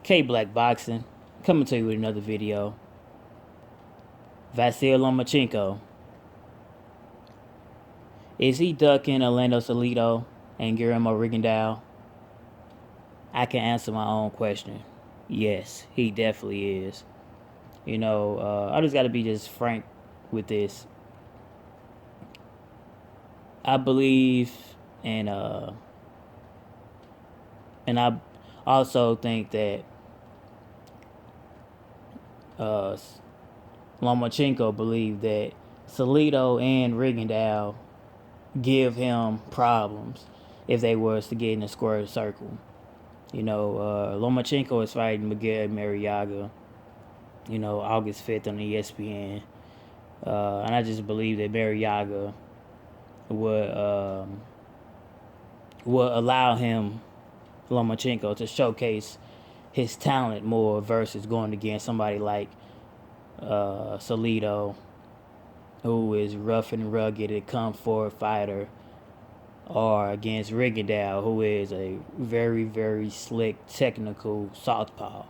K Black Boxing, coming to you with another video. Vasyl Lomachenko. Is he ducking Orlando Salido and Guillermo Rigondeaux? I can answer my own question. Yes, he definitely is. I just got to be just frank with this. I believe, and I also think that uh, Lomachenko believed that Salido and Rigondeaux give him problems if they was to get in a square circle. Lomachenko is fighting Miguel Mariaga, August 5th on ESPN. And I just believe that Mariaga would allow him, Lomachenko, to showcase his talent more versus going against somebody like Salido, who is rough and rugged, a come-forward fighter, or against Rigondeaux, who is a very, very slick, technical southpaw,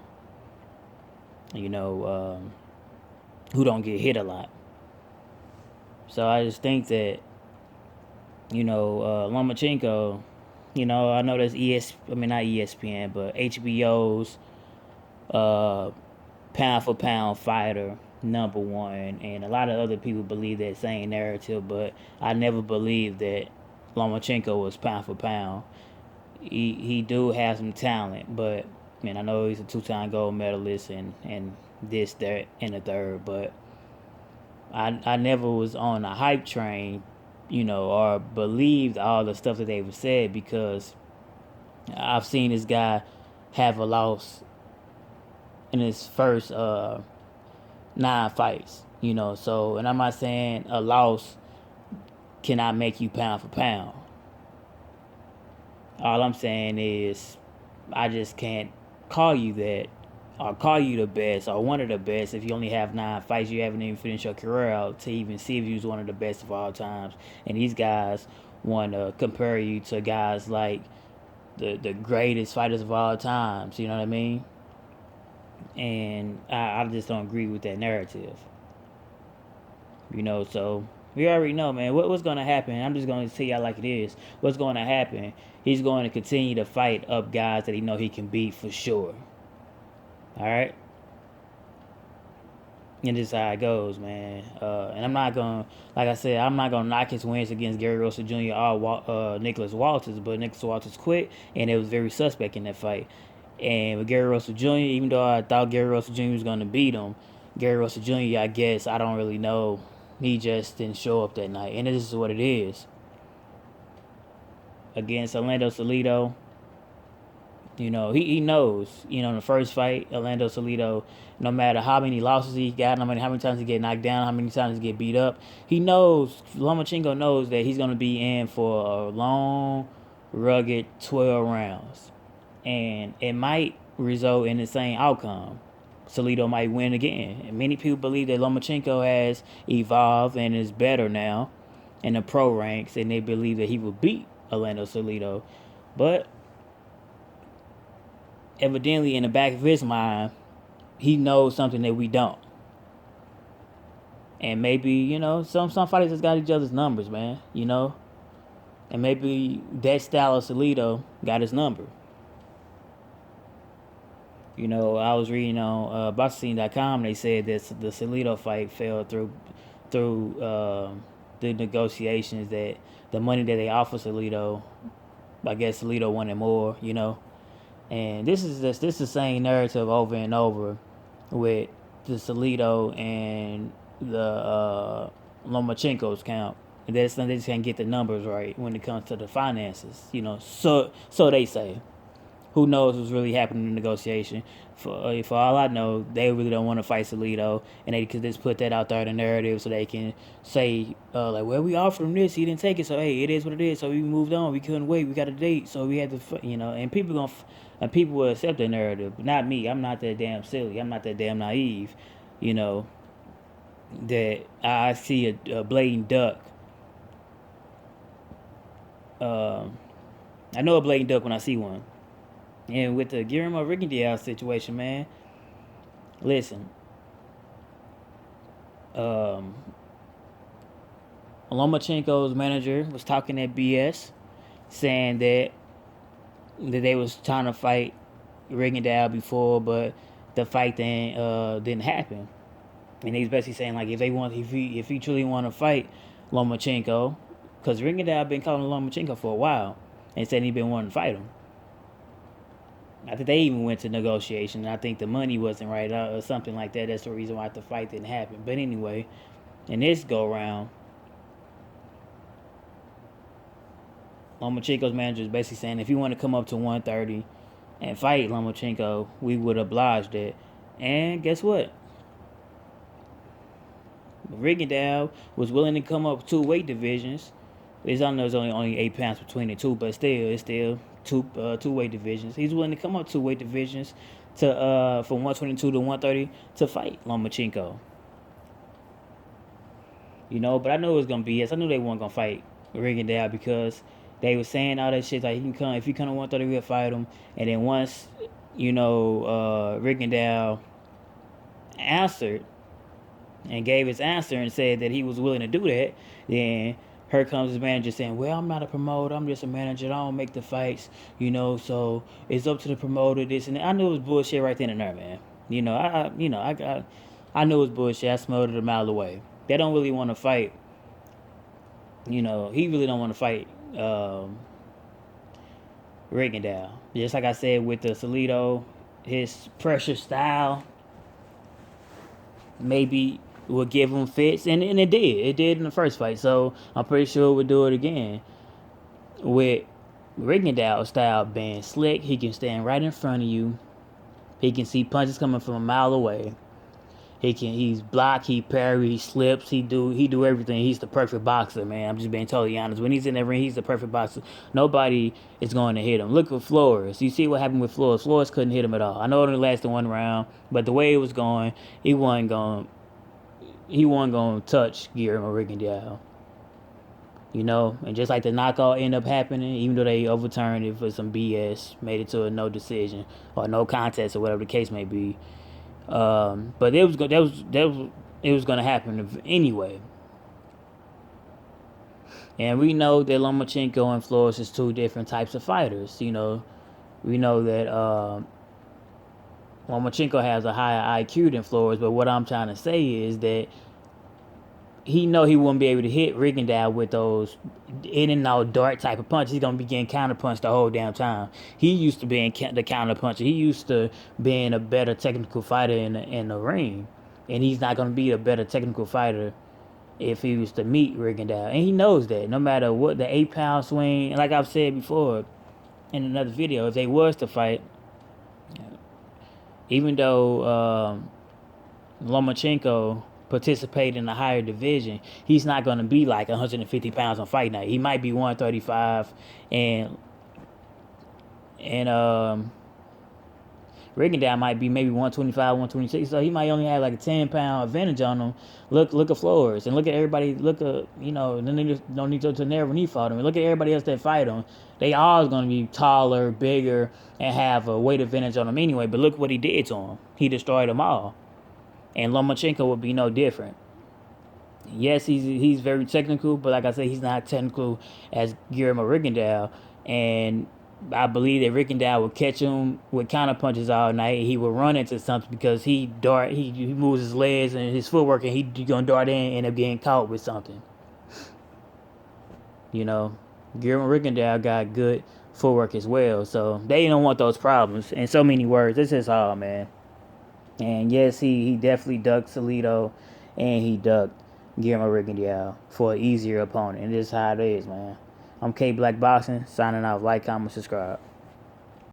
who don't get hit a lot. So I just think that, Lomachenko, I know that's not ESPN, but HBO's pound for pound fighter number one, and a lot of other people believe that same narrative, but I never believed that Lomachenko was pound for pound. He do have some talent, but I know he's a 2-time gold medalist and this, that, and the third, but I never was on a hype train, or believed all the stuff that they were said, because I've seen this guy have a loss in his first 9 fights, so, and I'm not saying a loss cannot make you pound for pound. All I'm saying is I just can't call you that or call you the best or one of the best if you only have 9 fights. You haven't even finished your career out to even see if you was one of the best of all times. And these guys want to compare you to guys like the greatest fighters of all times, you know what I mean? And I just don't agree with that narrative. So we already know, man, what's going to happen. I'm just going to tell y'all like it is. What's going to happen, he's going to continue to fight up guys that he know he can beat for sure. All right? And this is how it goes, man. And I'm not going to, like I said, I'm not going to knock his wins against Gary Russell Jr. or Nicholas Walters, but Nicholas Walters quit, and it was very suspect in that fight. And with Gary Russell Jr., even though I thought Gary Russell Jr. was going to beat him, Gary Russell Jr., I guess, I don't really know. He just didn't show up that night. And this is what it is. Against Orlando Salido, he knows, in the first fight, Orlando Salido, no matter how many losses he got, no matter how many times he get knocked down, how many times he get beat up, he knows, Lomachenko knows that he's going to be in for a long, rugged 12 rounds. And it might result in the same outcome. Salido might win again. And many people believe that Lomachenko has evolved and is better now in the pro ranks, and they believe that he will beat Orlando Salido. But evidently, in the back of his mind, he knows something that we don't. And maybe, some fighters just got each other's numbers, man, And maybe that style of Salido got his number. I was reading on boxing.com. They said that the Salido fight fell through the negotiations, that the money that they offered Salido, I guess Salido wanted more, And this is the same narrative over and over with the Salido and the Lomachenko's count. And that's they just can't get the numbers right when it comes to the finances, So they say. Who knows what's really happening in the negotiation? For all I know, they really don't want to fight Salido, and they could just put that out there in the narrative so they can say, well, we offered him this, he didn't take it, so hey, it is what it is. So we moved on. We couldn't wait. We got a date, so we had to, And people will accept the narrative, but not me. I'm not that damn silly. I'm not that damn naive, that I see a blatant duck. I know a blatant duck when I see one. And with the Guillermo Rigondeaux situation, man, listen, um, Lomachenko's manager was talking that BS, saying that they was trying to fight Rigondeaux before, but the fight didn't happen. And he's basically saying like if he truly want to fight Lomachenko, because Rigondeaux been calling Lomachenko for a while and said he been wanting to fight him. I think they even went to negotiation. I think the money wasn't right or something like that. That's the reason why the fight didn't happen. But anyway, in this go round, Lomachenko's manager is basically saying if you want to come up to 130 and fight Lomachenko, we would oblige that. And guess what? Rigondeaux was willing to come up 2 weight divisions. It's I know there's only 8 pounds between the two, but still, it's still two weight divisions. He's willing to come up 2 weight divisions to from 122 to 130 to fight Lomachenko. But I knew it was gonna be yes. I knew they weren't gonna fight Rigondeaux because they were saying all that shit like he can come if he come to 130 we'll fight him. And then once Rigondeaux answered and gave his answer and said that he was willing to do that, then here comes his manager saying, "Well, I'm not a promoter. I'm just a manager. I don't make the fights, so it's up to the promoter. This and that." I knew it was bullshit right then and there, man. I knew it was bullshit. I smelled it a mile away. They don't really want to fight. He really don't want to fight Rigondeaux. Just like I said with the Salido, his pressure style maybe would give him fits, and it did. It did in the first fight, so I'm pretty sure it would do it again. With Rigondeaux style being slick, he can stand right in front of you. He can see punches coming from a mile away. He's block, he parry, he slips, he do everything. He's the perfect boxer, man. I'm just being totally honest. When he's in that ring, he's the perfect boxer. Nobody is going to hit him. Look at Flores. You see what happened with Flores. Flores couldn't hit him at all. I know it only lasted 1 round, but the way it was going, he wasn't going to touch Guillermo Rigondeaux. And just like the knockout ended up happening, even though they overturned it for some BS, made it to a no decision or no contest or whatever the case may be. But it was going to happen anyway. And we know that Lomachenko and Flores is 2 different types of fighters. We know that Lomachenko has a higher IQ than Flores, but what I'm trying to say is that he wouldn't be able to hit Rigondeaux with those in and out dart type of punches. He's gonna be getting counterpunched the whole damn time. He used to being the counterpuncher. He used to being a better technical fighter in the ring, and he's not gonna be a better technical fighter if he was to meet Rigondeaux. And he knows that no matter what the 8 pound swing. And like I've said before in another video, if they was to fight, even though Lomachenko participate in a higher division, he's not going to be like 150 pounds on fight night. He might be 135, and Rigondeaux might be maybe 125, 126. So he might only have like a 10-pound advantage on him. Look at Flores and look at everybody. Look at no need to never when he fought him. Look at everybody else that fight him. They all going to be taller, bigger, and have a weight advantage on him anyway. But look what he did to him. He destroyed them all. And Lomachenko would be no different. Yes, he's very technical, but like I said, he's not technical as Guillermo Rigondeaux. And I believe that Rigondeaux would catch him with counter punches all night. He would run into something because he moves his legs and his footwork, and he's gonna dart in and end up getting caught with something. Guillermo Rigondeaux got good footwork as well, so they don't want those problems. In so many words, this is all, man. And yes, he definitely ducked Salido, and he ducked Guillermo Rigondeaux for an easier opponent. And this is how it is, man. I'm K Black Boxing, signing off. Like, comment, subscribe.